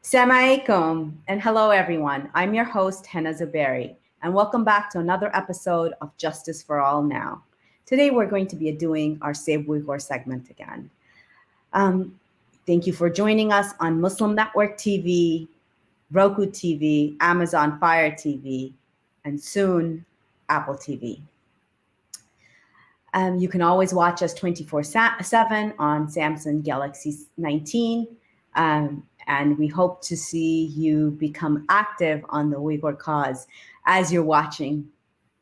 Assalamualaikum and hello everyone. I'm your host Henna Zuberi and welcome back to another episode of Justice for All Now. Today we're going to be doing our Save Uyghur segment again. Thank you for joining us on Muslim Network TV, Roku TV, Amazon Fire TV, and soon Apple TV. You can always watch us 24/7 on Samsung Galaxy 19. And we hope to see you become active on the Uyghur cause as you're watching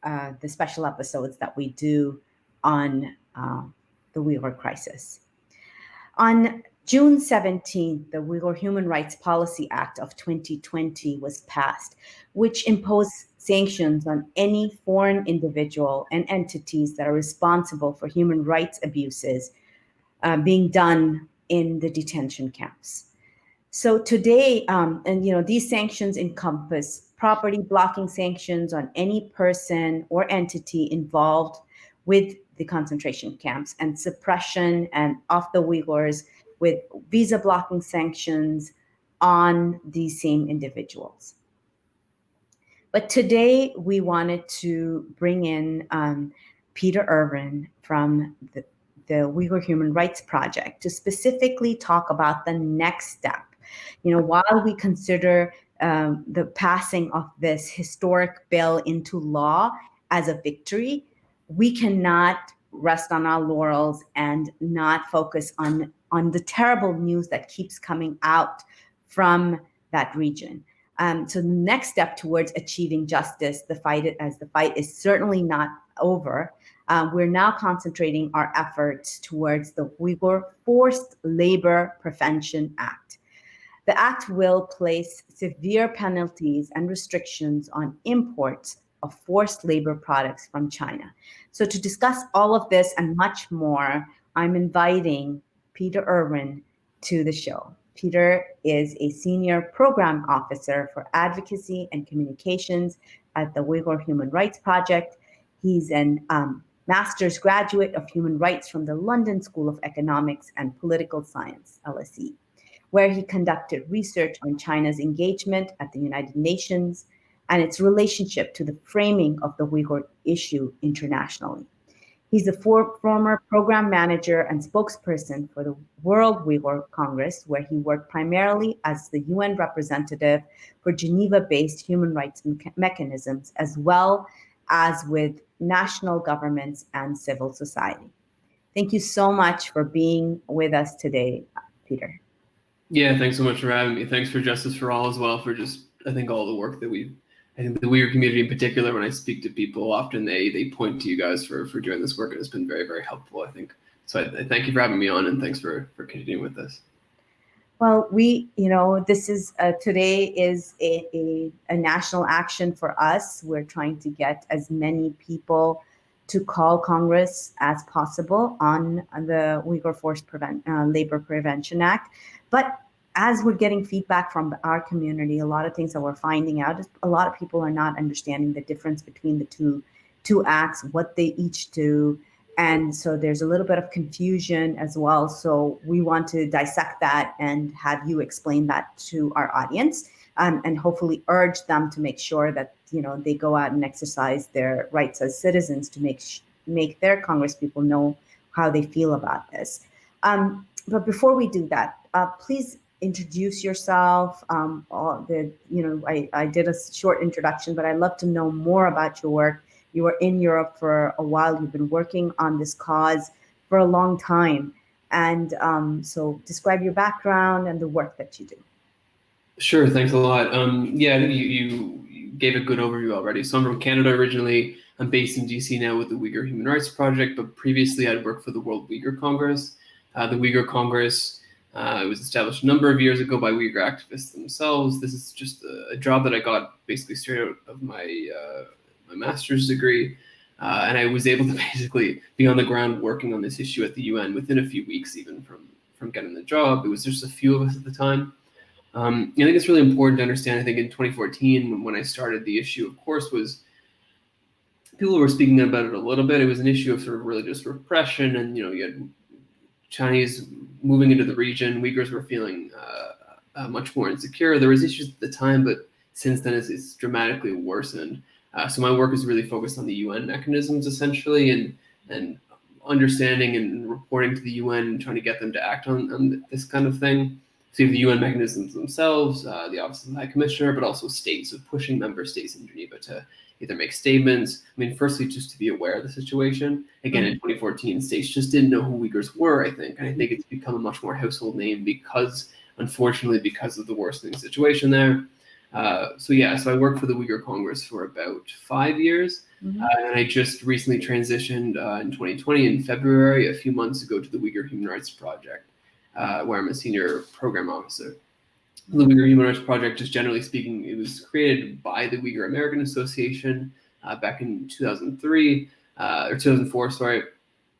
the special episodes that we do on the Uyghur crisis. On June 17th, the Uyghur Human Rights Policy Act of 2020 was passed, which imposed sanctions on any foreign individual and entities that are responsible for human rights abuses being done in the detention camps. So today, these sanctions encompass property blocking sanctions on any person or entity involved with the concentration camps and suppression and of the Uyghurs with visa blocking sanctions on these same individuals. But today we wanted to bring in Peter Irwin from the Uyghur Human Rights Project to specifically talk about the next step. While we consider the passing of this historic bill into law as a victory, we cannot rest on our laurels and not focus on the terrible news that keeps coming out from that region. So the next step towards achieving justice, the fight is certainly not over. We're now concentrating our efforts towards the Uyghur Forced Labor Prevention Act. The act will place severe penalties and restrictions on imports of forced labor products from China. So to discuss all of this and much more, I'm inviting Peter Irwin to the show. Peter is a senior program officer for advocacy and communications at the Uyghur Human Rights Project. He's an master's graduate of human rights from the London School of Economics and Political Science, LSE, where he conducted research on China's engagement at the United Nations and its relationship to the framing of the Uyghur issue internationally. He's a former program manager and spokesperson for the World Uyghur Congress, where he worked primarily as the UN representative for Geneva-based human rights mechanisms, as well as with national governments and civil society. Thank you so much for being with us today, Peter. Yeah, thanks so much for having me. Thanks for Justice for All as well for I think all the work that I think the Uyghur community in particular, when I speak to people, often they point to you guys for doing this work, and it's been very, very helpful, I think. So I thank you for having me on, and thanks for continuing with this. Well, this is today is a national action for us. We're trying to get as many people to call Congress as possible on the Uyghur Forced Labor Prevention Act. But as we're getting feedback from our community, a lot of things that we're finding out is a lot of people are not understanding the difference between the two acts, what they each do. And so there's a little bit of confusion as well. So we want to dissect that and have you explain that to our audience and hopefully urge them to make sure that, they go out and exercise their rights as citizens to make their Congress people know how they feel about this. But before we do that, please introduce yourself. I did a short introduction, but I'd love to know more about your work. You were in Europe for a while. You've been working on this cause for a long time. And so describe your background and the work that you do. Sure, thanks a lot. I think you gave a good overview already. So I'm from Canada originally. I'm based in DC now with the Uyghur Human Rights Project, but previously I'd worked for the World Uyghur Congress. The Uyghur Congress was established a number of years ago by Uyghur activists themselves. This is just a job that I got basically straight out of my master's degree. And I was able to basically be on the ground working on this issue at the UN within a few weeks, even from getting the job. It was just a few of us at the time. I think it's really important to understand, I think in 2014, when I started the issue, of course, was people were speaking about it a little bit. It was an issue of sort of religious repression, and you had Chinese moving into the region. Uyghurs were feeling much more insecure. There was issues at the time, but since then it's dramatically worsened. So my work is really focused on the UN mechanisms essentially, and understanding and reporting to the UN and trying to get them to act on this kind of thing. So you have the UN mechanisms themselves, the Office of the High Commissioner, but also states, so pushing member states in Geneva to either make statements. I mean, firstly, just to be aware of the situation. Again, in 2014, states just didn't know who Uyghurs were, I think. And I think it's become a much more household name because, unfortunately, because of the worsening situation there. So I worked for the Uyghur Congress for about 5 years. And I just recently transitioned in 2020 in February, a few months ago, to the Uyghur Human Rights Project, where I'm a senior program officer. The Uyghur Human Rights Project, just generally speaking, it was created by the Uyghur American Association back in 2003 or 2004, sorry.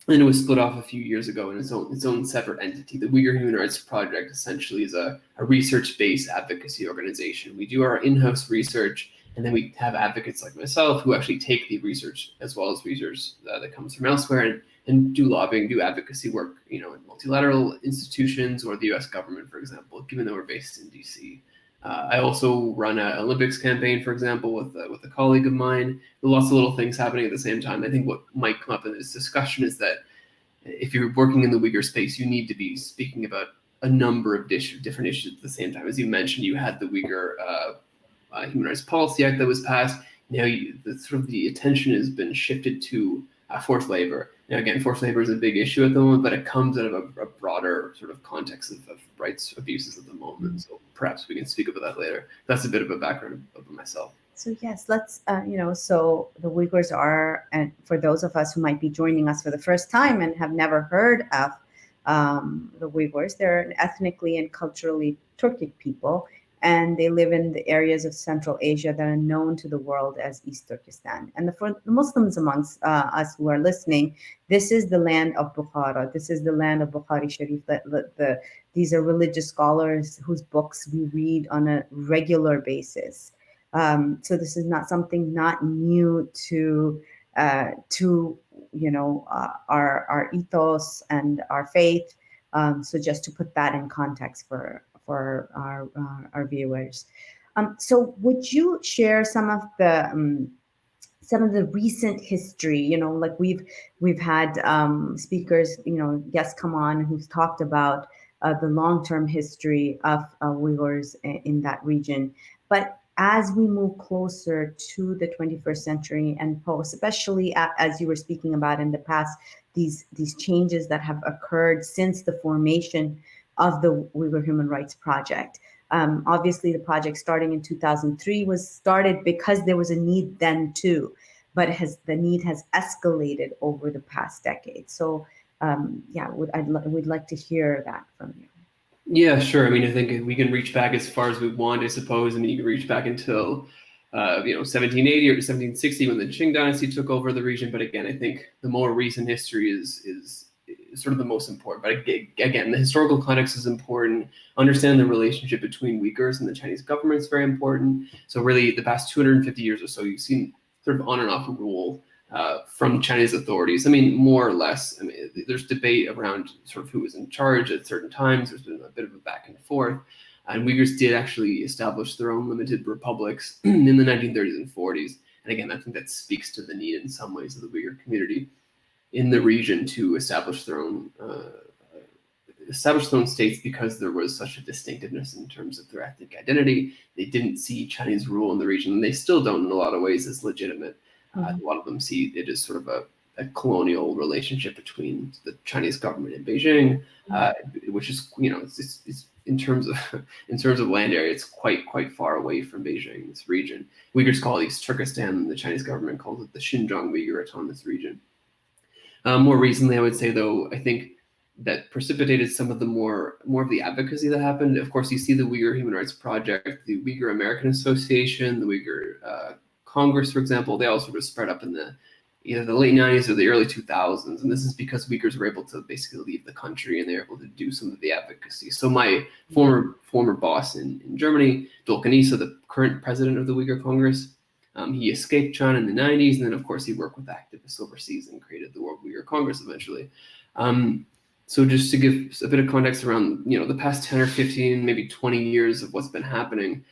And it was split off a few years ago in its own separate entity. The Uyghur Human Rights Project essentially is a research-based advocacy organization. We do our in-house research, and then we have advocates like myself who actually take the research as well as research that comes from elsewhere and do lobbying, do advocacy work, in multilateral institutions or the U.S. government, for example, given that we're based in D.C. I also run an Olympics campaign, for example, with a colleague of mine. Lots of little things happening at the same time. I think what might come up in this discussion is that if you're working in the Uyghur space, you need to be speaking about a number of different issues at the same time. As you mentioned, you had the Uyghur Human Rights Policy Act that was passed. Now, the attention has been shifted to forced labor. Now, again, forced labor is a big issue at the moment, but it comes out of a broader sort of context of rights abuses at the moment. So perhaps we can speak about that later. That's a bit of a background of myself. So yes, let's, so the Uyghurs are, and for those of us who might be joining us for the first time and have never heard of the Uyghurs, they're an ethnically and culturally Turkic people, and they live in the areas of Central Asia that are known to the world as East Turkestan. And for the Muslims amongst us who are listening, this is the land of Bukhara. This is the land of Bukhari Sharif. These are religious scholars whose books we read on a regular basis. So this is not something not new to our ethos and our faith. So just to put that in context for our viewers. So would you share some of the recent history? Like we've had speakers, guests come on who've talked about the long-term history of Uyghurs in that region. But as we move closer to the 21st century and post, especially as you were speaking about in the past, these changes that have occurred since the formation of the Uyghur Human Rights Project. Obviously, the project starting in 2003 was started because there was a need then too, but the need has escalated over the past decade. So we'd like to hear that from you. Yeah, sure. I mean, I think we can reach back as far as we want, I suppose. I mean, you can reach back until 1780 or 1760 when the Qing dynasty took over the region. But again, I think the more recent history is sort of the most important. But again, the historical context is important. Understanding the relationship between Uyghurs and the Chinese government is very important. So really, the past 250 years or so, you've seen sort of on and off rule from Chinese authorities. I mean, more or less. I mean, there's debate around sort of who was in charge at certain times. There's been a bit of a back and forth. And Uyghurs did actually establish their own limited republics in the 1930s and 40s. And again, I think that speaks to the need in some ways of the Uyghur community in the region to establish their own states because there was such a distinctiveness in terms of their ethnic identity. They didn't see Chinese rule in the region, and they still don't in a lot of ways as legitimate. A lot of them see it as sort of a colonial relationship between the Chinese government and Beijing, which is, it's in terms of land area, it's quite far away from Beijing, this region. Uyghurs call it East Turkestan, and the Chinese government calls it the Xinjiang Uyghur Autonomous Region. More recently, I would say, though, I think that precipitated some of the more of the advocacy that happened. Of course, you see the Uyghur Human Rights Project, the Uyghur American Association, the Uyghur Congress, for example. They all sort of spread up in either the late 90s or the early 2000s. And this is because Uyghurs were able to basically leave the country and they were able to do some of the advocacy. So my former boss in Germany, Dolkan Issa, the current president of the Uyghur Congress, he escaped China in the 90s. And then, of course, he worked with activists overseas and created the World Uyghur Congress eventually. So just to give a bit of context around, the past 10 or 15, maybe 20 years of what's been happening,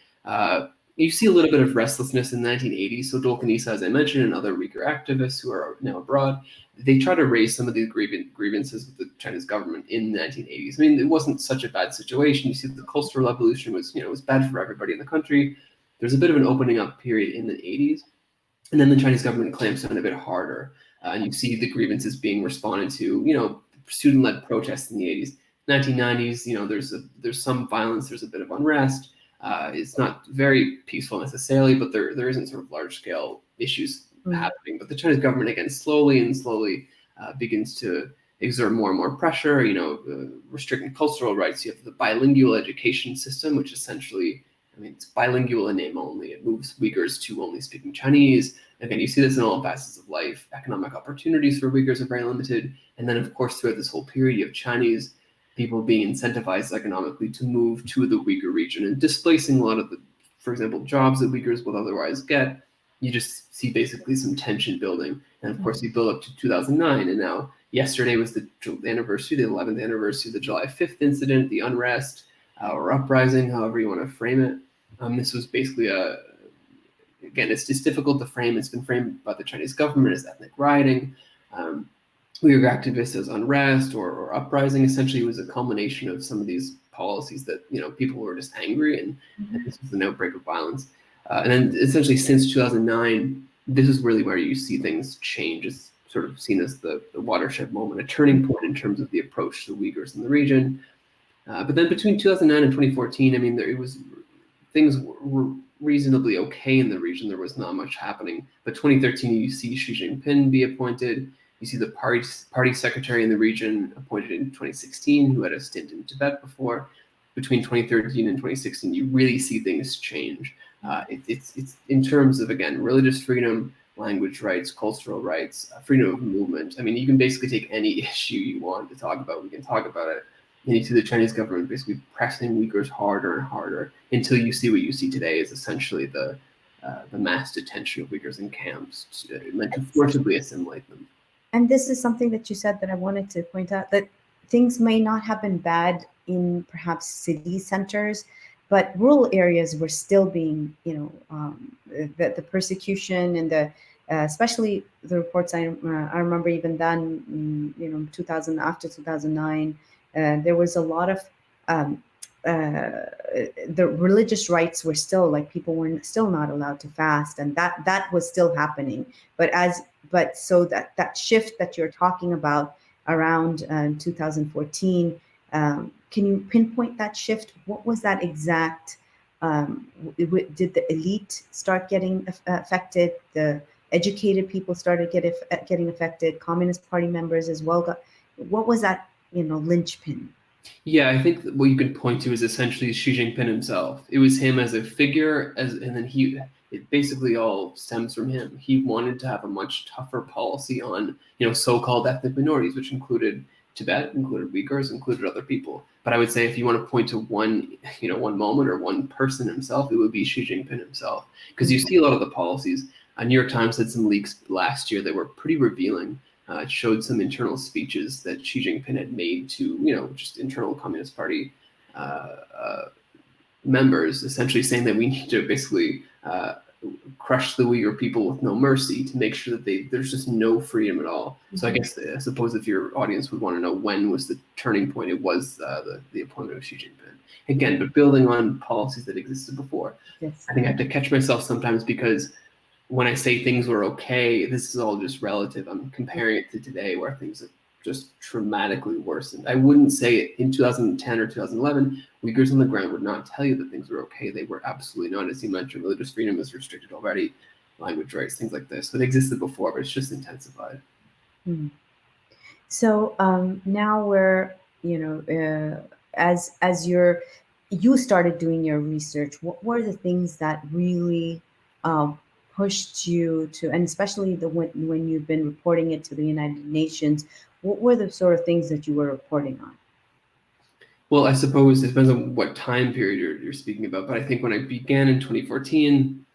you see a little bit of restlessness in the 1980s. So Dolkan Issa, as I mentioned, and other Uyghur activists who are now abroad, they try to raise some of these grievances with the Chinese government in the 1980s. I mean, it wasn't such a bad situation. You see the Cultural Revolution was, was bad for everybody in the country. There's a bit of an opening up period in the 80s. And then the Chinese government clamps down a bit harder. And you see the grievances being responded to, student-led protests in the 80s. 1990s, there's some violence, there's a bit of unrest. It's not very peaceful necessarily, but there isn't sort of large-scale issues happening. But the Chinese government, again, slowly begins to exert more and more pressure, restricting cultural rights. You have the bilingual education system, which essentially, it's bilingual in name only. It moves Uyghurs to only speaking Chinese. Again, you see this in all facets of life. Economic opportunities for Uyghurs are very limited. And then, of course, throughout this whole period, you have Chinese people being incentivized economically to move to the Uyghur region and displacing a lot of the, for example, jobs that Uyghurs would otherwise get. You just see basically some tension building. And of course, you build up to 2009. And now yesterday was the anniversary, the 11th anniversary of the July 5th incident, the unrest or uprising, however you want to frame it. This was basically again, it's just difficult to frame. It's been framed by the Chinese government as ethnic rioting. Uyghur activists as unrest or uprising. Essentially, it was a culmination of some of these policies that, people were just angry and this was an outbreak of violence. And then essentially since 2009, this is really where you see things change. It's sort of seen as the watershed moment, a turning point in terms of the approach to Uyghurs in the region. But then between 2009 and 2014, things were reasonably okay in the region. There was not much happening. But 2013, you see Xi Jinping be appointed. You see the party secretary in the region appointed in 2016, who had a stint in Tibet before. Between 2013 and 2016, you really see things change. It's in terms of, again, religious freedom, language rights, cultural rights, freedom of movement. You can basically take any issue you want to talk about. We can talk about it. And you see the Chinese government basically pressing Uyghurs harder and harder until you see what you see today is essentially the mass detention of Uyghurs in camps meant to forcibly assimilate them. And this is something that you said that I wanted to point out, that things may not have been bad in perhaps city centers, but rural areas were still being, the persecution and the especially the reports I remember even then, 2000 after 2009. There was a lot of the religious rights were still, like, people were still not allowed to fast, and that was still happening. So that shift that you're talking about around 2014, can you pinpoint that shift? What was that exact? Did the elite start getting affected? The educated people started getting affected. Communist Party members as well what was that, linchpin? Yeah, I think what you can point to is essentially Xi Jinping himself. It was him as a figure, and then it basically all stems from him. He wanted to have a much tougher policy on, so-called ethnic minorities, which included Tibet, included Uyghurs, included other people. But I would say if you want to point to one moment or one person himself, it would be Xi Jinping himself. Because you see a lot of the policies. New York Times had some leaks last year that were pretty revealing. It showed some internal speeches that Xi Jinping had made to, just internal Communist Party members, essentially saying that we need to basically crush the Uyghur people with no mercy to make sure that there's just no freedom at all. So I suppose if your audience would want to know when was the turning point, it was the appointment of Xi Jinping. Again, but building on policies that existed before. Yes. I think I have to catch myself sometimes because when I say things were okay, this is all just relative. I'm comparing it to today where things have just dramatically worsened. I wouldn't say in 2010 or 2011, Uyghurs on the ground would not tell you that things were okay. They were absolutely not. As you mentioned, religious freedom is restricted already, language rights, things like this. So it existed before, but it's just intensified. So now we're, as you started doing your research, what were the things that really pushed you to, and especially when you've been reporting it to the United Nations, what were the sort of things that you were reporting on? Well, I suppose it depends on what time period you're speaking about, but I think when I began in 2014,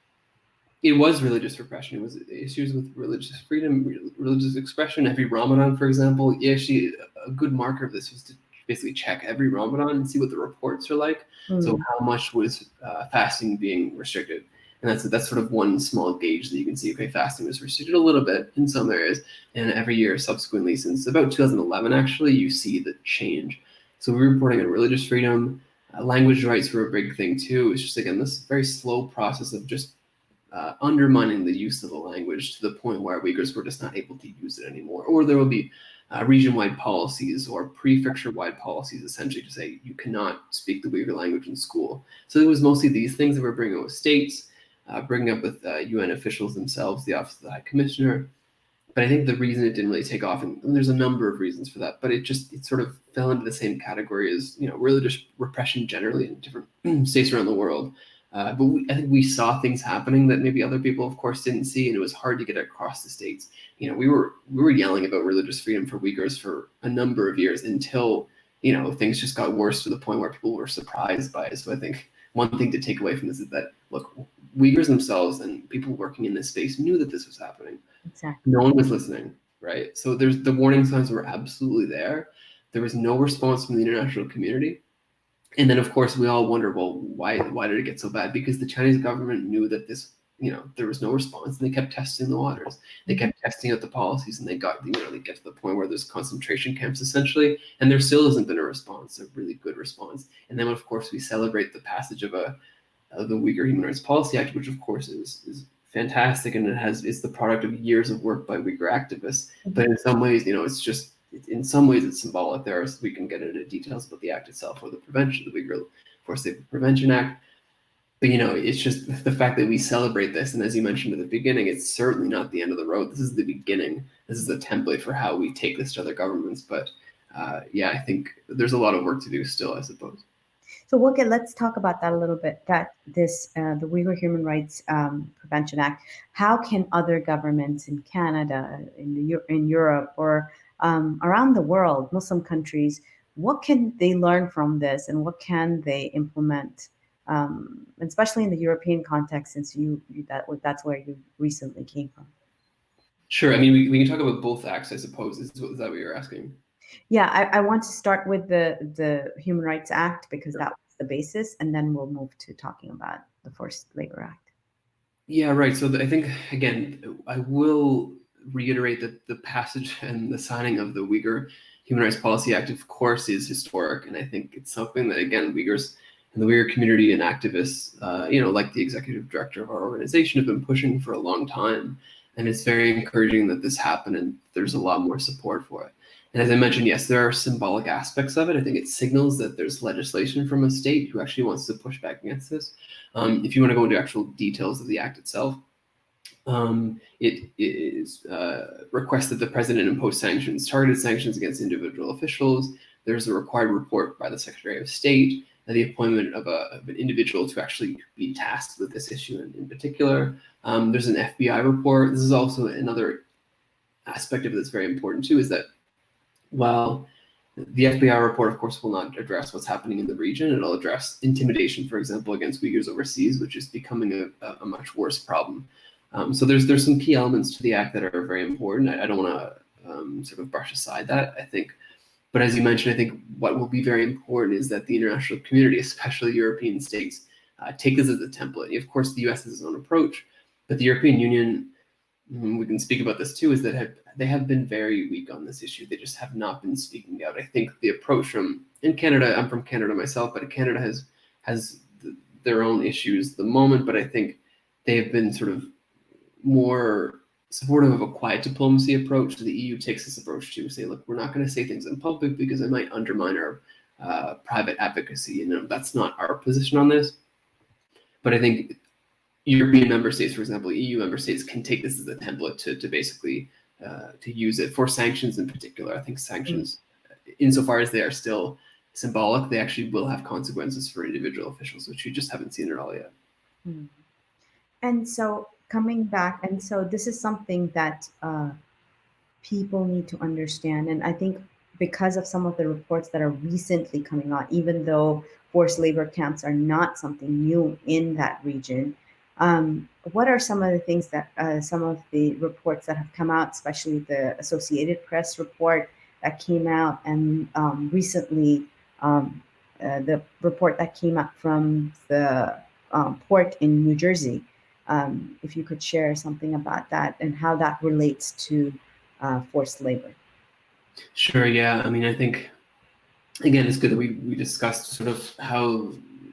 It was religious repression. It was issues with religious freedom, religious expression. Every Ramadan, for example, actually a good marker of this was to basically check every Ramadan and see what the reports are like. So how much was fasting being restricted? And that's sort of one small gauge that you can see, okay, fasting was restricted a little bit in some areas. And every year subsequently, since about 2011, actually, you see the change. So we were reporting on religious freedom. Language rights were a big thing too. It's just, again, this very slow process of just undermining the use of the language to the point where Uyghurs were just not able to use it anymore. Or there will be region-wide policies or prefecture-wide policies, essentially, to say you cannot speak the Uyghur language in school. So it was mostly these things that were bringing up with states, bringing up with UN officials themselves, the Office of the High Commissioner. But I think the reason it didn't really take off, and there's a number of reasons for that, but it sort of fell into the same category as, religious repression generally in different states around the world. But I think we saw things happening that maybe other people, of course, didn't see, and it was hard to get across the states. We were yelling about religious freedom for Uyghurs for a number of years until things just got worse to the point where people were surprised by it. So I think one thing to take away from this is that, look, Uyghurs themselves and people working in this space knew that this was happening. Exactly. No one was listening, right? So the warning signs were absolutely there. There was no response from the international community. And then, of course, we all wonder, well, why did it get so bad? Because the Chinese government knew that there was no response, and they kept testing the waters. They kept testing out the policies, and they get to the point where there's concentration camps, essentially, and there still hasn't been a response, a really good response. And then, of course, we celebrate the passage of the Uyghur Human Rights Policy Act, which, of course, is fantastic, and it's the product of years of work by Uyghur activists. But in some ways, it's symbolic. We can get into details about the act itself or the Uyghur Forced Labor Prevention Act. But it's just the fact that we celebrate this, and as you mentioned at the beginning, it's certainly not the end of the road. This is the beginning. This is the template for how we take this to other governments. But I think there's a lot of work to do still, I suppose. So let's talk about that a little bit. The Uyghur Human Rights Prevention Act. How can other governments in Canada, in Europe, or around the world, Muslim countries, what can they learn from this, and what can they implement, especially in the European context, since that's where you recently came from? Sure. I mean, we can talk about both acts, I suppose. Is that what you're asking? Yeah, I want to start with the Human Rights Act because that was the basis, and then we'll move to talking about the Forced Labor Act. Yeah, right. So I think, again, I will reiterate that the passage and the signing of the Uyghur Human Rights Policy Act, of course, is historic. And I think it's something that, again, Uyghurs and the Uyghur community and activists, like the executive director of our organization, have been pushing for a long time. And it's very encouraging that this happened, and there's a lot more support for it. And as I mentioned, yes, there are symbolic aspects of it. I think it signals that there's legislation from a state who actually wants to push back against this. If you want to go into actual details of the act itself, it is requests that the president impose targeted sanctions against individual officials. There's a required report by the Secretary of State, and the appointment of an individual to actually be tasked with this issue in particular. There's an FBI report. This is also another aspect of it that's very important too, is that while the FBI report, of course, will not address what's happening in the region, it'll address intimidation, for example, against Uyghurs overseas, which is becoming a much worse problem. So there's some key elements to the act that are very important. I don't want to sort of brush aside that, I think. But as you mentioned, I think what will be very important is that the international community, especially European states, take this as a template. Of course, the US has its own approach, but the European Union, we can speak about this too, is that they have been very weak on this issue. They just have not been speaking out. I think the approach in Canada, I'm from Canada myself, but Canada has their own issues at the moment, but I think they have been sort of more supportive of a quiet diplomacy approach. So the EU takes this approach to say, look, we're not going to say things in public because it might undermine our private advocacy. And that's not our position on this. But I think European member states, for example, EU member states, can take this as a template to basically to use it for sanctions in particular. I think sanctions, insofar as they are still symbolic, they actually will have consequences for individual officials, which you just haven't seen at all yet. And so coming back, and so this is something that people need to understand. And I think because of some of the reports that are recently coming out, even though forced labor camps are not something new in that region, What are some of the things that some of the reports that have come out, especially the Associated Press report that came out, and recently the report that came out from the port in New Jersey? If you could share something about that and how that relates to forced labor. Sure. Yeah. I mean, I think, again, it's good that we discussed sort of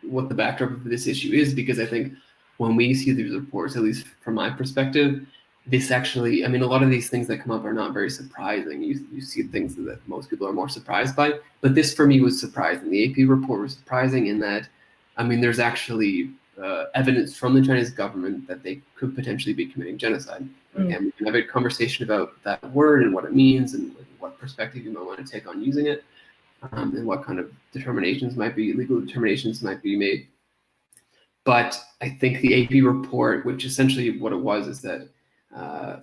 what the backdrop of this issue is, because I think when we see these reports, at least from my perspective, this actually, I mean, a lot of these things that come up are not very surprising. You see things that most people are more surprised by, but this for me was surprising. The AP report was surprising in that, I mean, there's actually evidence from the Chinese government that they could potentially be committing genocide. Again, we can have a conversation about that word and what it means and what perspective you might want to take on using it. And what kind of legal determinations might be made. But I think the AP report, which essentially what it was, is that,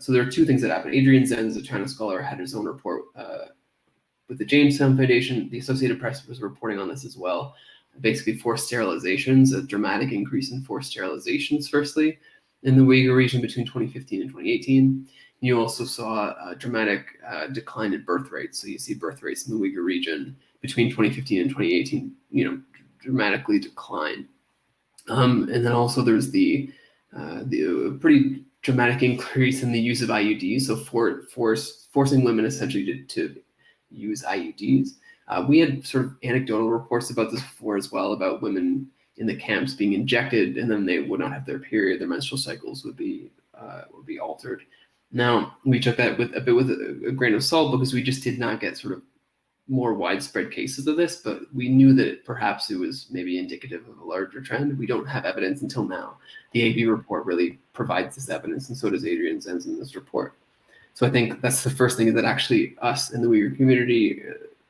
so there are two things that happened. Adrian Zenz, a China scholar, had his own report with the Jamestown Foundation. The Associated Press was reporting on this as well. Basically, forced sterilizations, a dramatic increase in forced sterilizations, firstly, in the Uyghur region between 2015 and 2018. You also saw a dramatic decline in birth rates. So you see birth rates in the Uyghur region between 2015 and 2018, dramatically decline. And then also there's the pretty dramatic increase in the use of IUDs. So forcing women essentially to use IUDs. We had sort of anecdotal reports about this before as well, about women in the camps being injected, and then they would not have their period. Their menstrual cycles would be altered. Now, we took that with a grain of salt, because we just did not get sort of more widespread cases of this, but we knew that perhaps it was maybe indicative of a larger trend. We don't have evidence until now. The AP report really provides this evidence, and so does Adrian Zenz in this report. So I think that's the first thing, is that actually us in the Uyghur community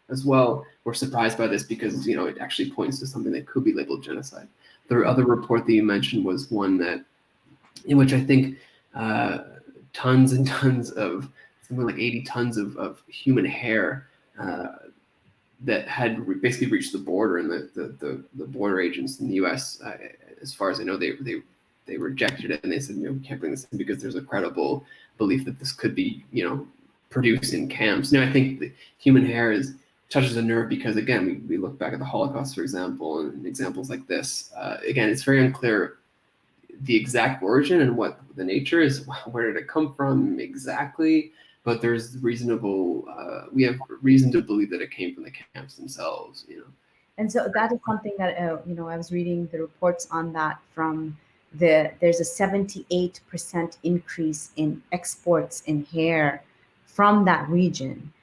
as well were surprised by this, because it actually points to something that could be labeled genocide. The other report that you mentioned was one in which I think tons and tons of, something like 80 tons of human hair that had basically reached the border, and the border agents in the U.S., as far as I know, they rejected it, and they said, we can't bring this in because there's a credible belief that this could be, produced in camps. Now, I think the human hair touches a nerve, because again, we look back at the Holocaust, for example, and examples like this. Again, it's very unclear the exact origin and what the nature is. Where did it come from exactly? But there's we have reason to believe that it came from the camps themselves, And so that is something that, I was reading the reports on that from there's a 78% increase in exports in hair from that region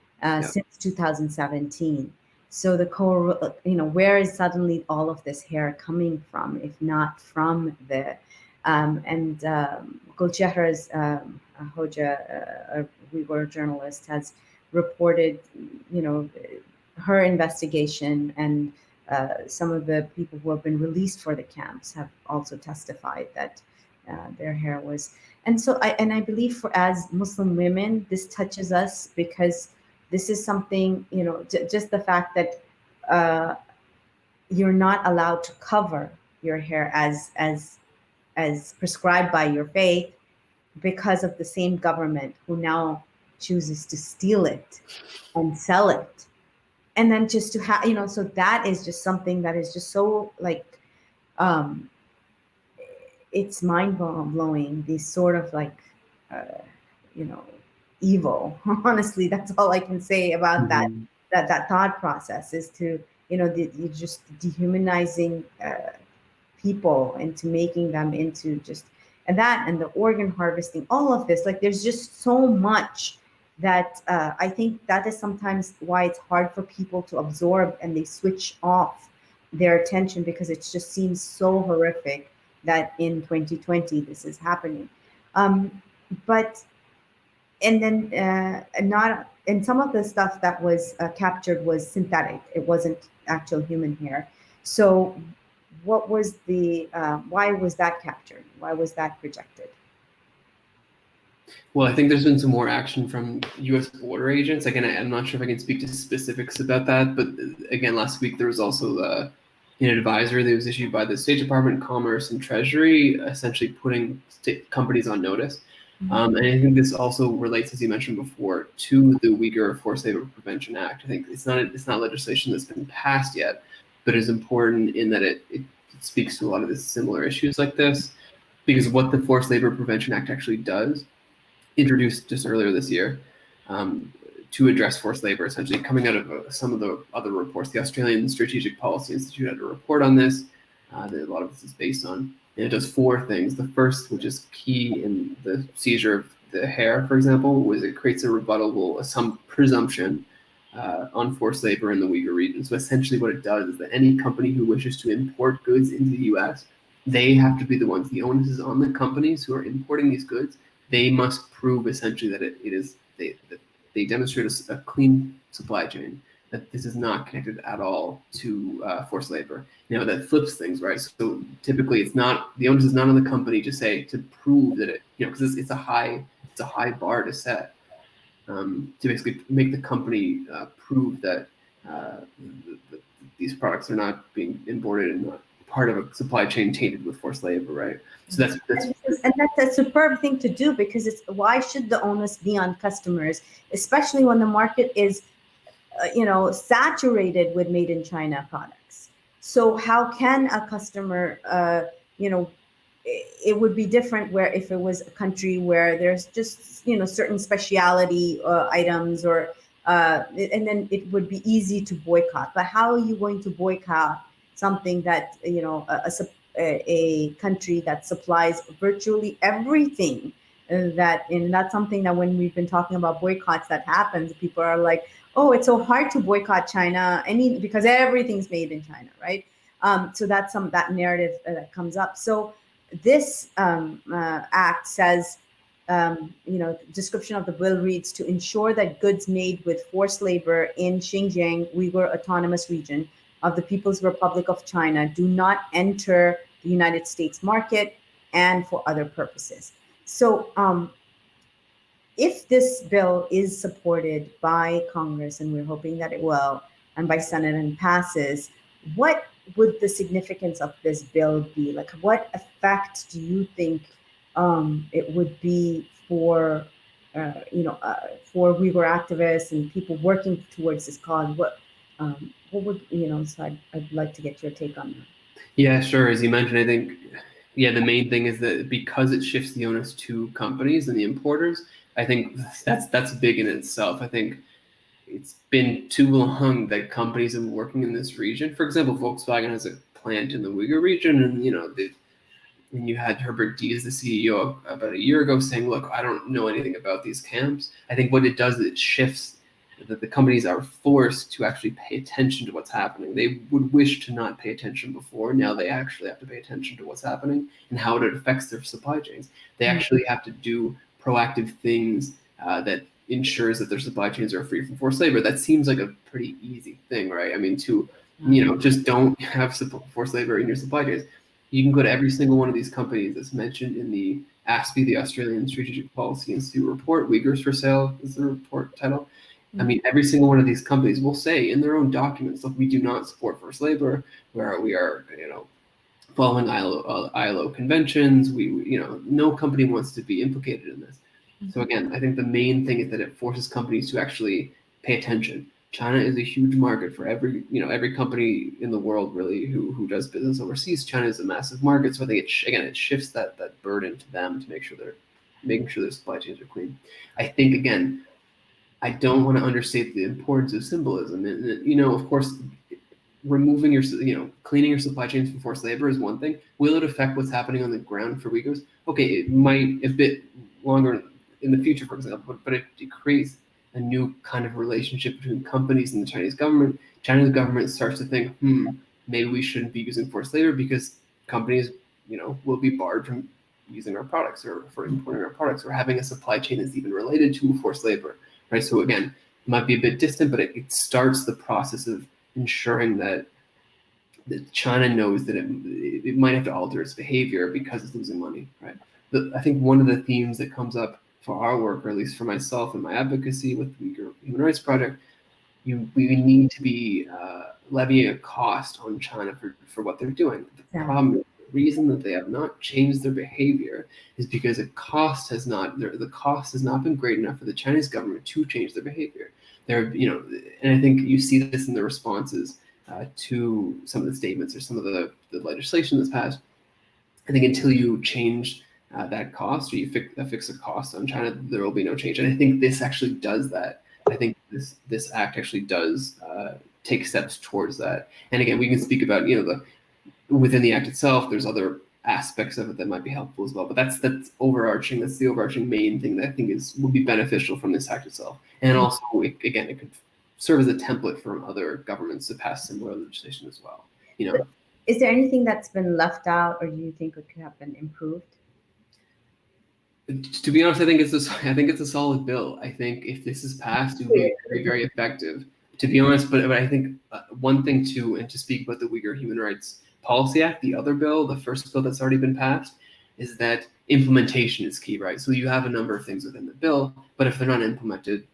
since 2017. So where is suddenly all of this hair coming from, if not from the, and Gulchehra's Hoja, a Uyghur journalist, has reported, her investigation, and some of the people who have been released for the camps have also testified that their hair was. And so I believe as Muslim women, this touches us, because this is something, just the fact that you're not allowed to cover your hair as prescribed by your faith, because of the same government who now chooses to steal it and sell it. And then just to have, so that is just something that is just so it's mind blowing, these sort of evil. Honestly, that's all I can say about that thought process, is to, you're just dehumanizing people into making them into just, and the organ harvesting, all of this, there's just so much that I think that is sometimes why it's hard for people to absorb, and they switch off their attention, because it just seems so horrific that in 2020 this is happening. But and then and some of the stuff that was captured was synthetic. It wasn't actual human hair. So what was why was that captured? Why was that rejected? Well, I think there's been some more action from U.S. border agents. Again, I'm not sure if I can speak to specifics about that, but again, last week there was also an advisory that was issued by the State Department, Commerce, and Treasury, essentially putting companies on notice. And I think this also relates, as you mentioned before, to the Uyghur Forced Labor Prevention Act. I think it's not legislation that's been passed yet, but is important in that it speaks to a lot of the similar issues like this, because what the Forced Labor Prevention Act actually does, introduced just earlier this year, to address forced labor, essentially coming out of some of the other reports. The Australian Strategic Policy Institute had a report on this that a lot of this is based on. And it does 4 things. The first, which is key in the seizure of the hair, for example, was it creates a rebuttable, some presumption on forced labor in the Uyghur region. So essentially what it does is that any company who wishes to import goods into the US, they have to be the ones, the onus is on the companies who are importing these goods. They must prove essentially that that they demonstrate a clean supply chain, that this is not connected at all to forced labor. That flips things, right? So typically it's not, the onus is not on the company to prove that it, because it's a high bar to set, to basically make the company prove that these products are not being imported and not part of a supply chain tainted with forced labor, right? So that's a superb thing to do, because it's, why should the onus be on customers, especially when the market is saturated with made in China products? So how can a customer, it would be different where if it was a country where there's just certain speciality items, or and then it would be easy to boycott. But how are you going to boycott something that a country that supplies virtually everything? And that's something that when we've been talking about boycotts that happens, people are like, oh, it's so hard to boycott China. I mean, because everything's made in China, right? So that's that narrative that comes up. So this act says, description of the bill reads, to ensure that goods made with forced labor in Xinjiang Uyghur Autonomous Region of the People's Republic of China do not enter the United States market, and for other purposes. So if this bill is supported by Congress, and we're hoping that it will, and by Senate, and passes, what would the significance of this bill be? Like, what effect do you think it would be for Uyghur activists and people working towards this cause? What would, so I'd like to get your take on that. Yeah, sure. As you mentioned, I think, the main thing is that because it shifts the onus to companies and the importers, I think that's big in itself. I think it's been too long that companies have been working in this region. For example, Volkswagen has a plant in the Uyghur region, and and you had Herbert Diess, the CEO, about a year ago saying, look, I don't know anything about these camps. I think what it does is it shifts that the companies are forced to actually pay attention to what's happening. They would wish to not pay attention before. Now they actually have to pay attention to what's happening and how it affects their supply chains. They actually have to do proactive things that ensures that their supply chains are free from forced labor. That seems like a pretty easy thing, right? I mean, just don't have forced labor in your supply chains. You can go to every single one of these companies that's mentioned in the ASPI, the Australian Strategic Policy Institute report. Uyghurs for Sale is the report title. I mean, every single one of these companies will say in their own documents, look, we do not support forced labor, where we are, following ILO conventions. No company wants to be implicated in this. So again, I think the main thing is that it forces companies to actually pay attention. China is a huge market for every company in the world, really, who does business overseas. China is a massive market. So I think it shifts that burden to them to make sure their supply chains are clean. I think, again, I don't want to understate the importance of symbolism. And, of course, removing cleaning your supply chains from forced labor is one thing. Will it affect what's happening on the ground for Uyghurs? Okay, it might a bit longer in the future, for example, but it creates a new kind of relationship between companies and the Chinese government. China's government starts to think, maybe we shouldn't be using forced labor because companies, will be barred from using our products or for importing our products or having a supply chain that's even related to forced labor. Right. So again, it might be a bit distant, but it starts the process of ensuring that China knows that it might have to alter its behavior because it's losing money. Right. I think one of the themes that comes up for our work, or at least for myself and my advocacy with the Uyghur Human Rights Project, we need to be levying a cost on China for what they're doing. The problem is, the reason that they have not changed their behavior is because the cost has not been great enough for the Chinese government to change their behavior. And I think you see this in the responses to some of the statements or some of the legislation that's passed. I think until you change that cost, or you fix a cost on China, there will be no change. And I think this actually does that. I think this act actually does take steps towards that. And again, we can speak about within the act itself. There's other aspects of it that might be helpful as well. But that's overarching. That's the overarching main thing that I think will be beneficial from this act itself. And also, it could serve as a template for other governments to pass similar legislation as well. Is there anything that's been left out, or do you think it could have been improved? To be honest, I think it's a solid bill. I think if this is passed, it will be very, very effective. To be honest, but I think one thing too, and to speak about the Uyghur Human Rights Policy Act, the other bill, the first bill that's already been passed, is that implementation is key, right? So you have a number of things within the bill, but if they're not implemented,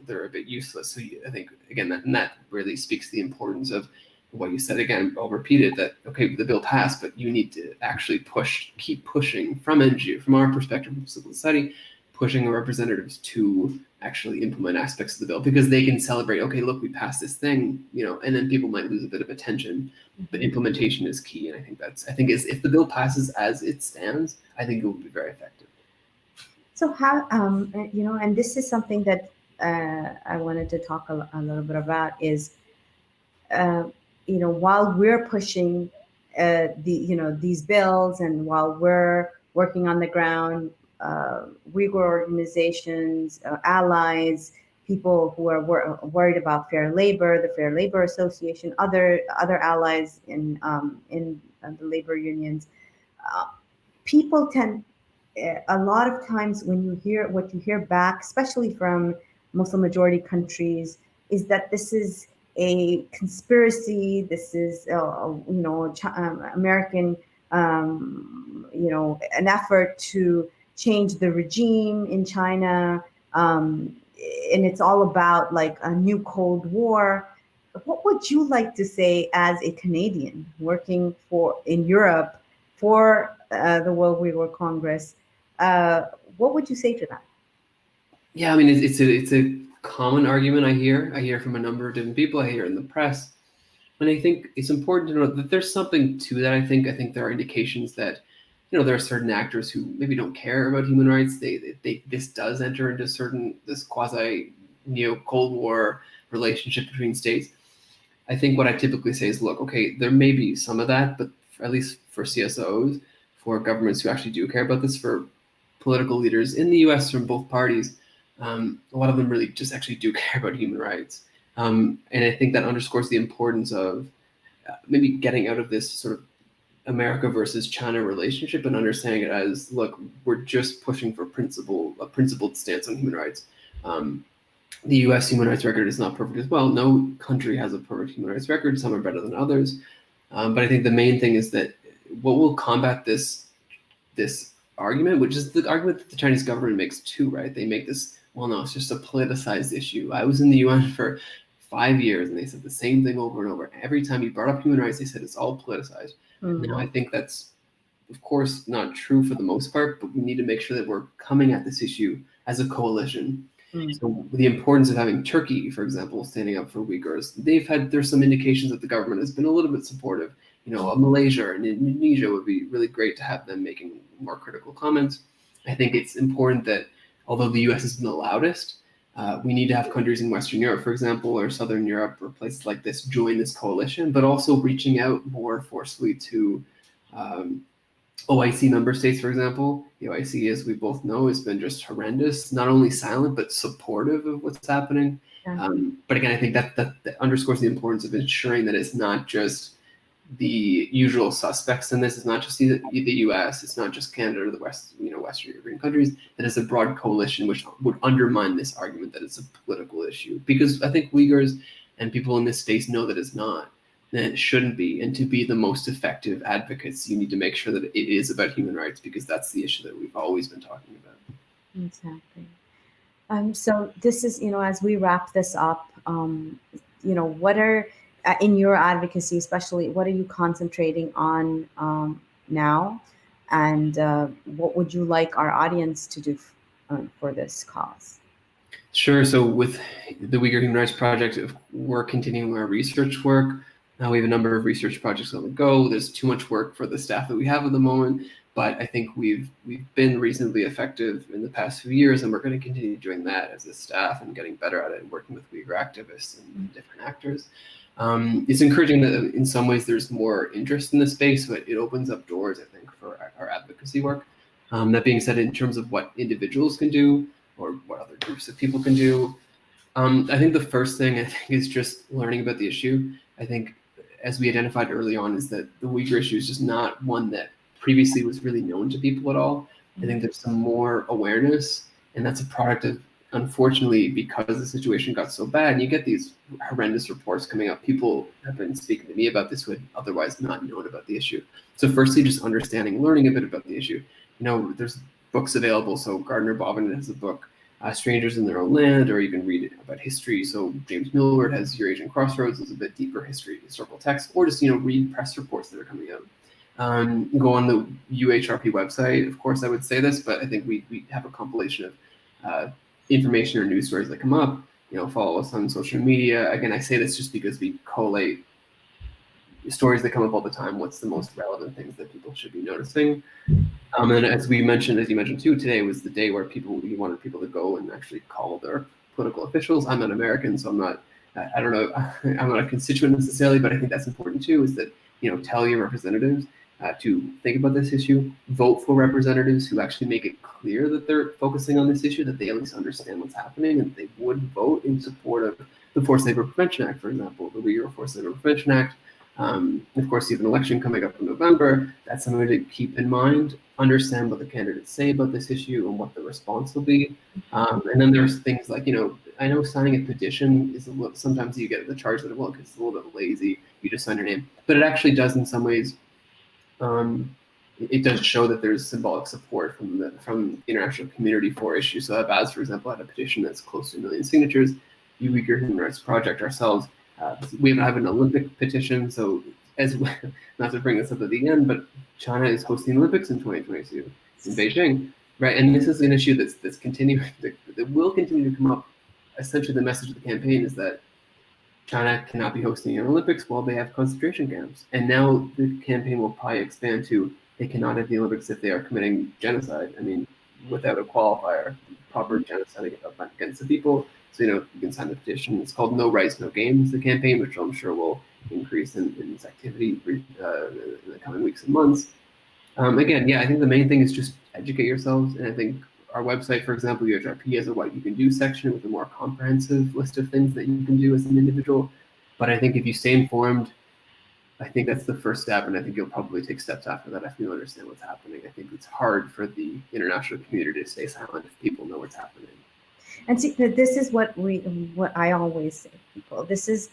they're a bit useless. So I think again that really speaks to the importance of what you said. Again, I'll repeat it, that okay, the bill passed, but you need to actually keep pushing from NGO, from our perspective from civil society, pushing our representatives to actually implement aspects of the bill, because they can celebrate, okay, look, we passed this thing, and then people might lose a bit of attention. But implementation is key, and I think if the bill passes as it stands, I think it will be very effective. So how and this is something that I wanted to talk a little bit about is while we're pushing these bills, and while we're working on the ground, Uyghur organizations, allies, people who are worried about fair labor, the Fair Labor Association, other allies in the labor unions, people tend, a lot of times when you hear back, especially from Muslim majority countries, is that this is a conspiracy. This is American an effort to change the regime in China, and it's all about like a new Cold War. What would you like to say as a Canadian working in Europe for the World Uyghur Congress? What would you say to that? Yeah, I mean, it's a common argument I hear from a number of different people. I hear in the press, and I think it's important to note that there's something to that. I think there are indications that there are certain actors who maybe don't care about human rights. This does enter into this quasi Cold War relationship between states. I think what I typically say is, look, okay, there may be some of that, but at least for CSOs, for governments who actually do care about this, for political leaders in the U.S. from both parties, a lot of them really just actually do care about human rights. And I think that underscores the importance of maybe getting out of this sort of America versus China relationship and understanding it as, look, we're just pushing for a principled stance on human rights. The U.S. human rights record is not perfect as well. No country has a perfect human rights record. Some are better than others. But I think the main thing is that what will combat this argument, which is the argument that the Chinese government makes too, right? They make this, well, no, it's just a politicized issue. I was in the UN for 5 years, and they said the same thing over and over. Every time you brought up human rights, they said it's all politicized. Now, I think that's, of course, not true for the most part, but we need to make sure that we're coming at this issue as a coalition. So the importance of having Turkey, for example, standing up for Uyghurs, there's some indications that the government has been a little bit supportive. Malaysia and Indonesia would be really great to have them making more critical comments. I think it's important that although the US has been the loudest, we need to have countries in Western Europe, for example, or Southern Europe, or places like this join this coalition, but also reaching out more forcefully to OIC member states, for example. The OIC, as we both know, has been just horrendous, not only silent, but supportive of what's happening. But again, I think that underscores the importance of ensuring that it's not just the usual suspects in this. It's not just the U.S., it's not just Canada or the Western European countries. That is a broad coalition which would undermine this argument that it's a political issue. Because I think Uyghurs and people in this space know that it's not, and it shouldn't be. And to be the most effective advocates, you need to make sure that it is about human rights, because that's the issue that we've always been talking about. Exactly. So this is, as we wrap this up, what are in your advocacy, especially, what are you concentrating on now? And what would you like our audience to do for this cause? Sure. So with the Uyghur Human Rights Project, we're continuing our research work. Now we have a number of research projects on the go. There's too much work for the staff that we have at the moment, but I think we've been reasonably effective in the past few years, and we're going to continue doing that as a staff and getting better at it, and working with Uyghur activists and different actors. It's encouraging that in some ways there's more interest in the space, but it opens up doors, I think, for our advocacy work. That being said, in terms of what individuals can do or what other groups of people can do, I think the first thing is just learning about the issue. I think, as we identified early on, is that the Uyghur issue is just not one that previously was really known to people at all. I think there's some more awareness, and that's a product of, unfortunately, because the situation got so bad, and you get these horrendous reports coming up. People have been speaking to me about this who had otherwise not known about the issue. So firstly, just understanding, learning a bit about the issue. There's books available. So Gardner Bobbin has a book, Strangers in Their Own Land, or you can read about history. So James Millward has Your Asian Crossroads, is a bit deeper historical text, or just read press reports that are coming out. Go on the UHRP website. Of course, I would say this, but I think we have a compilation of information or news stories that come up. Follow us on social media. Again, I say this just because we collate stories that come up all the time. What's the most relevant things that people should be noticing? And as you mentioned too, today was the day where we wanted people to go and actually call their political officials. I'm not American, so I'm not a constituent necessarily, but I think that's important too, is that, tell your representatives to think about this issue, vote for representatives who actually make it clear that they're focusing on this issue, that they at least understand what's happening, and they would vote in support of the Forced Labor Prevention Act, for example, the Uyghur Forced Labor Prevention Act. Of course, you have an election coming up in November. That's something to keep in mind. Understand what the candidates say about this issue and what the response will be. And then there's things like, I know signing a petition is sometimes you get the charge that, well, it's a little bit lazy, you just sign your name. But it actually does, in some ways, it does show that there's symbolic support from the international community for issues. So Abbas, for example, had a petition that's close to 1 million signatures. The Uyghur Human Rights Project ourselves, we have an Olympic petition. So not to bring this up at the end, but China is hosting the Olympics in 2022 in Beijing, right? And this is an issue that's continuing, that will continue to come up. Essentially, the message of the campaign is that China cannot be hosting the Olympics while they have concentration camps. And now the campaign will probably expand to, they cannot have the Olympics if they are committing genocide. I mean, without a qualifier, proper genocide against the people. So, you can sign the petition. It's called No Rights, No Games, the campaign, which I'm sure will increase in its activity in the coming weeks and months. Again, I think the main thing is just educate yourselves. And I think our website, for example, UHRP, has a What You Can Do section with a more comprehensive list of things that you can do as an individual. But I think if you stay informed, I think that's the first step, and I think you'll probably take steps after that if you understand what's happening. I think it's hard for the international community to stay silent if people know what's happening. And see, this is what I always say to people. This is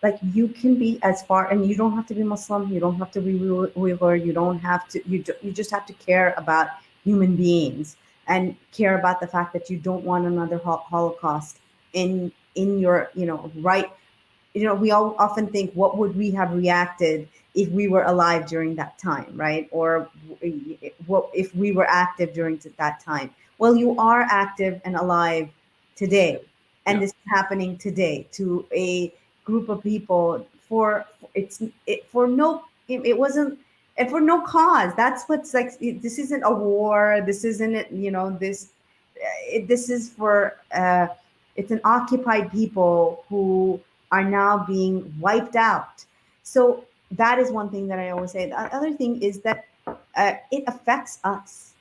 like, you can be as far, and you don't have to be Muslim, you don't have to be Uyghur, you don't have to, you just have to care about human beings and care about the fact that you don't want another Holocaust in your, right. We all often think, what would we have reacted if we were alive during that time, right? Or what if we were active during that time? Well, you are active and alive today, and this is happening today to a group of people for no cause. That's what's like. This isn't a war. This isn't this is for it's an occupied people who are now being wiped out. So that is one thing that I always say. The other thing is that it affects us.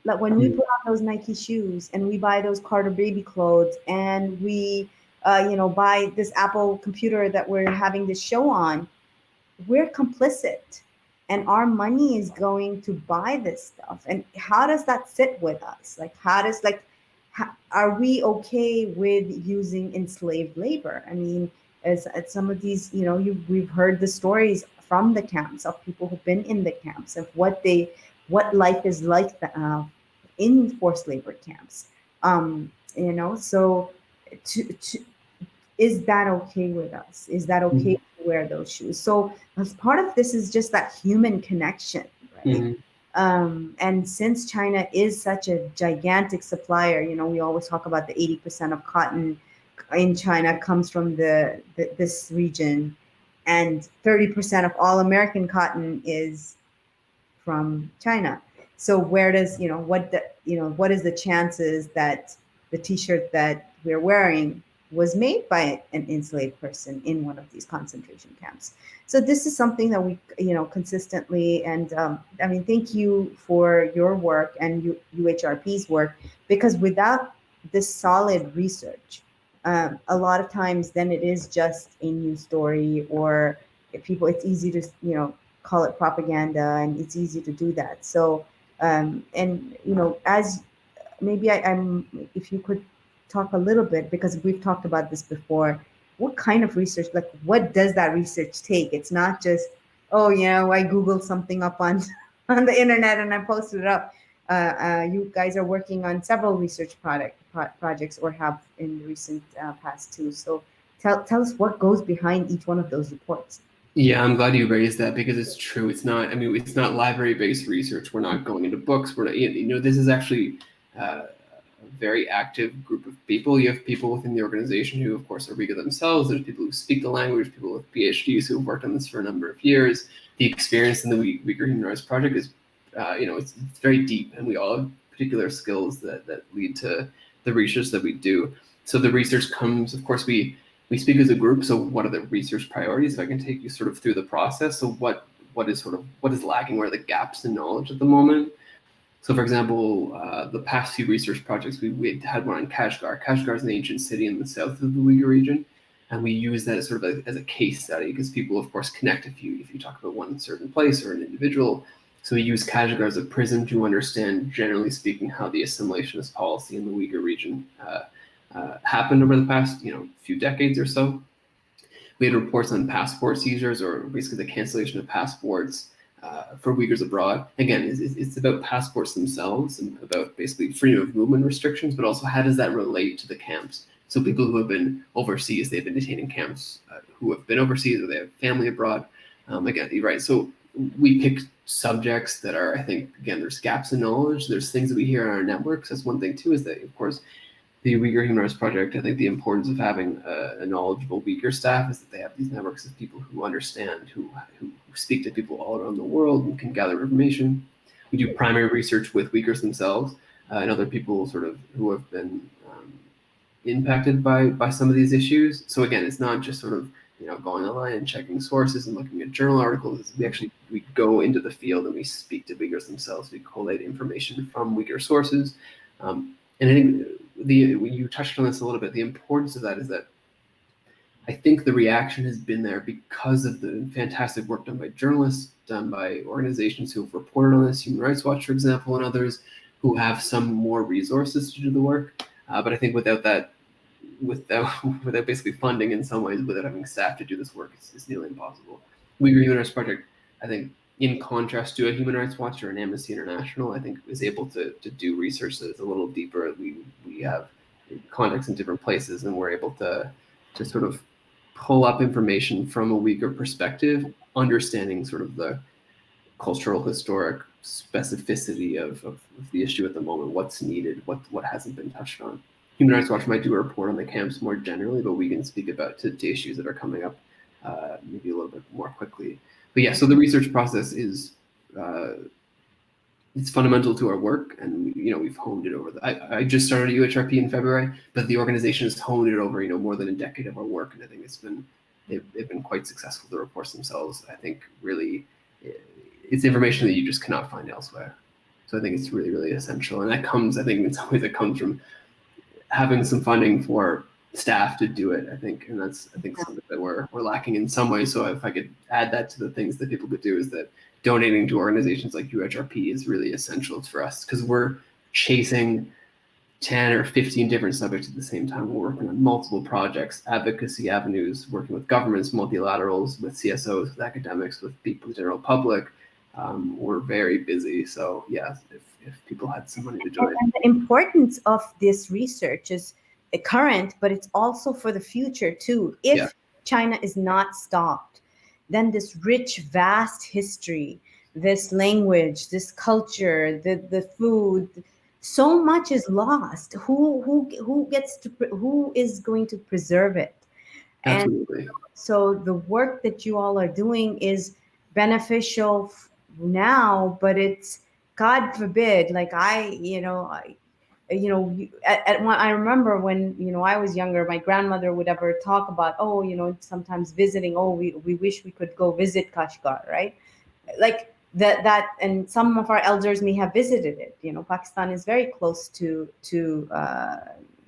Like when we put on those Nike shoes and we buy those Carter baby clothes and we buy this Apple computer that we're having this show on, we're complicit, and our money is going to buy this stuff. And how does that sit with us? Like, are we okay with using enslaved labor? I mean, as some of these, we've heard the stories from the camps of people who've been in the camps of what life is like in forced labor camps. So is that okay with us? Is that okay to wear those shoes? So as part of this is just that human connection, right? And since China is such a gigantic supplier, we always talk about the 80% of cotton in China comes from this region, and 30% of all American cotton is from China. So where does, what is the chances that the T-shirt that we're wearing was made by an enslaved person in one of these concentration camps? So this is something that we, consistently, and I mean, thank you for your work and UHRP's work, because without this solid research, a lot of times then it is just a news story, or it's easy to, call it propaganda, and it's easy to do that. So, and as maybe I'm, if you could talk a little bit, because we've talked about this before, what kind of research, like what does that research take? It's not just, oh, I Googled something up on on the internet and I posted it up. You guys are working on several research projects, or have in the recent past too. So tell us what goes behind each one of those reports. Yeah, I'm glad you raised that, because it's true. It's not, I mean, it's not library-based research. We're not going into books. We're not, this is actually a very active group of people. You have people within the organization who, of course, are Uyghur themselves. There's people who speak the language, people with PhDs who have worked on this for a number of years. The experience in the Uyghur Human Rights Project is, it's very deep, and we all have particular skills that lead to the research that we do. So the research comes, of course, we speak as a group. So what are the research priorities? If I can take you sort of through the process. So what is lacking? What are the gaps in knowledge at the moment? So for example, the past few research projects, we had one on Kashgar. Kashgar is an ancient city in the south of the Uyghur region. And we use that as sort of as a case study, because people, of course, connect if you talk about one certain place or an individual. So we use Kashgar as a prism to understand, generally speaking, how the assimilationist policy in the Uyghur region happened over the past few decades or so. We had reports on passport seizures, or basically the cancellation of passports for Uyghurs abroad. Again, it's about passports themselves and about basically freedom of movement restrictions, but also how does that relate to the camps? So people who have been overseas, they've been detained in camps, who have been overseas, or they have family abroad. Again, you're right. So we pick subjects that are, I think, again, there's gaps in knowledge. There's things that we hear on our networks. That's one thing too, is that, of course, the Uyghur Human Rights Project, I think the importance of having a knowledgeable Uyghur staff is that they have these networks of people who understand, who speak to people all around the world and can gather information. We do primary research with Uyghurs themselves and other people sort of who have been impacted by some of these issues. So again, it's not just sort of going online and checking sources and looking at journal articles. We go into the field and we speak to Uyghurs themselves. We collate information from Uyghur sources. And I think you touched on this a little bit. The importance of that is that I think the reaction has been there because of the fantastic work done by journalists, done by organizations who have reported on this, Human Rights Watch, for example, and others who have some more resources to do the work. But I think without basically funding in some ways, without having staff to do this work, it's nearly impossible. Uyghur Human Rights Project, I think, in contrast to a Human Rights Watch or an Amnesty International, I think is able to do research that is a little deeper. We have contacts in different places, and we're able to sort of pull up information from a Uyghur perspective, understanding sort of the cultural, historic specificity of the issue at the moment, what's needed, what hasn't been touched on. Human Rights Watch might do a report on the camps more generally, but we can speak about to issues that are coming up maybe a little bit more quickly. But yeah, so the research process is it's fundamental to our work, and we've honed it over. I just started at UHRP in February, but the organization has honed it over more than a decade of our work, and I think they've been quite successful. The reports themselves, I think, really it's information that you just cannot find elsewhere. So I think it's really, really essential, and that comes, I think, in some ways, it comes from having some funding for staff to do it, I think, and that's, I think, something that we're lacking in some ways. So if I could add that to the things that people could do, is that donating to organizations like UHRP is really essential for us, because we're chasing 10 or 15 different subjects at the same time. We're working on multiple projects, advocacy avenues, working with governments, multilaterals, with CSOs, with academics, with people, the general public. We're very busy. So yeah, if people had some money to donate. And the importance of this research is current, but it's also for the future too. Yeah. If China is not stopped, then this rich, vast history, this language, this culture, the food, so much is lost. Who is going to preserve it? And Absolutely. so the work that you all are doing is beneficial now, but it's, God forbid, like I remember when, I was younger, my grandmother would ever talk about, oh, sometimes visiting, oh, we wish we could go visit Kashgar, right? Like that, and some of our elders may have visited it. Pakistan is very close to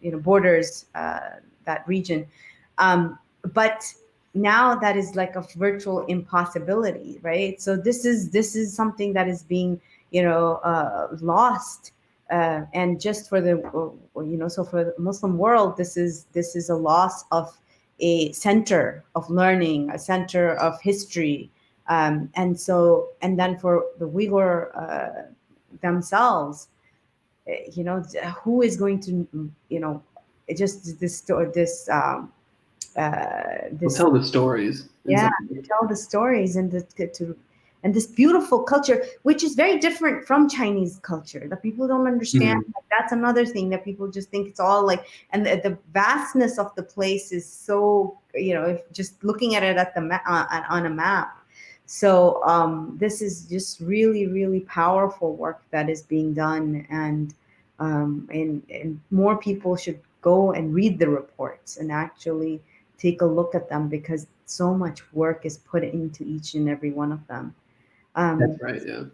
borders, that region. But now that is like a virtual impossibility, right? So this is something that is being, lost. And just for the, so for the Muslim world, this is a loss of a center of learning, a center of history. And then for the Uyghur themselves, who is going to, just We'll this tell the stories. yeah, to tell the stories, and this beautiful culture, which is very different from Chinese culture, that people don't understand. Mhm. Like, that's another thing that people just think it's all like, and the vastness of the place is so, if just looking at it at the on a map. So this is just really, really powerful work that is being done, and more people should go and read the reports and actually take a look at them, because so much work is put into each and every one of them. That's right. Yeah.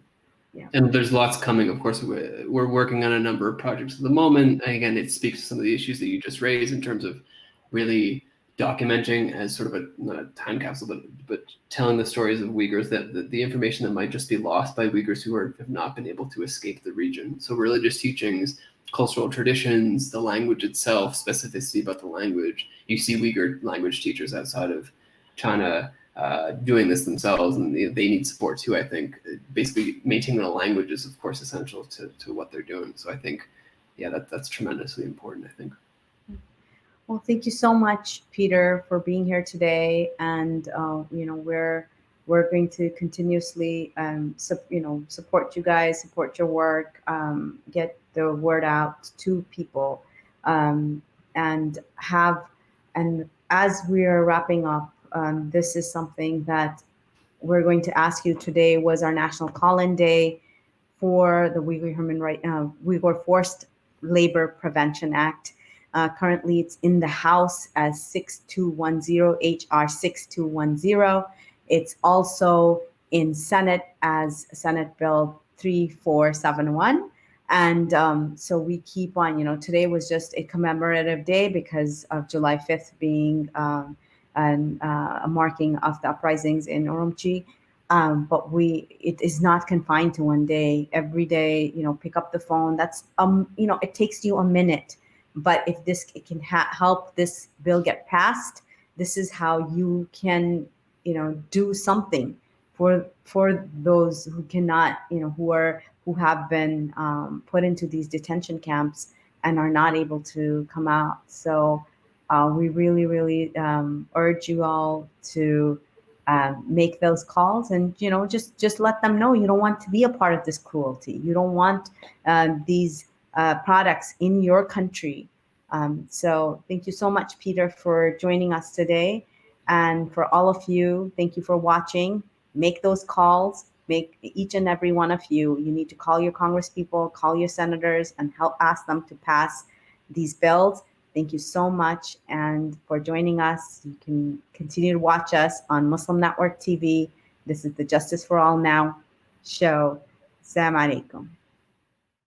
Yeah. And there's lots coming. Of course, we're working on a number of projects at the moment. And again, it speaks to some of the issues that you just raised in terms of really documenting as sort of not a time capsule, but telling the stories of Uyghurs, that the information that might just be lost by Uyghurs who have not been able to escape the region. So religious teachings, cultural traditions, the language itself, specificity about the language. You see Uyghur language teachers outside of China doing this themselves, and they need support too. I think basically maintaining the language is, of course, essential to what they're doing. So I think, yeah, that's tremendously important, I think. Well, thank you so much, Peter, for being here today. And we're going to continuously support you guys, support your work, get the word out to people, um, and have and as we are wrapping up, this is something that we're going to ask you today. Was our National Call-In Day for the Uyghur Forced Labor Prevention Act. Currently, it's in the House as 6210, HR 6210. It's also in Senate as Senate Bill 3471. And so we keep on, today was just a commemorative day because of July 5th being a marking of the uprisings in Urumqi. But it is not confined to one day. Every day, pick up the phone. That's it takes you a minute, but if it can help this bill get passed, this is how you can do something for those who cannot, who have been put into these detention camps and are not able to come out. So we really, really urge you all to make those calls, and just let them know you don't want to be a part of this cruelty. You don't want these products in your country. So thank you so much, Peter, for joining us today, and for all of you, thank you for watching. Make those calls. Make each and every one of you. You need to call your congresspeople, call your senators, and help ask them to pass these bills. Thank you so much, and for joining us. You can continue to watch us on Muslim Network TV. This is the Justice for All Now show. Assalamu alaikum.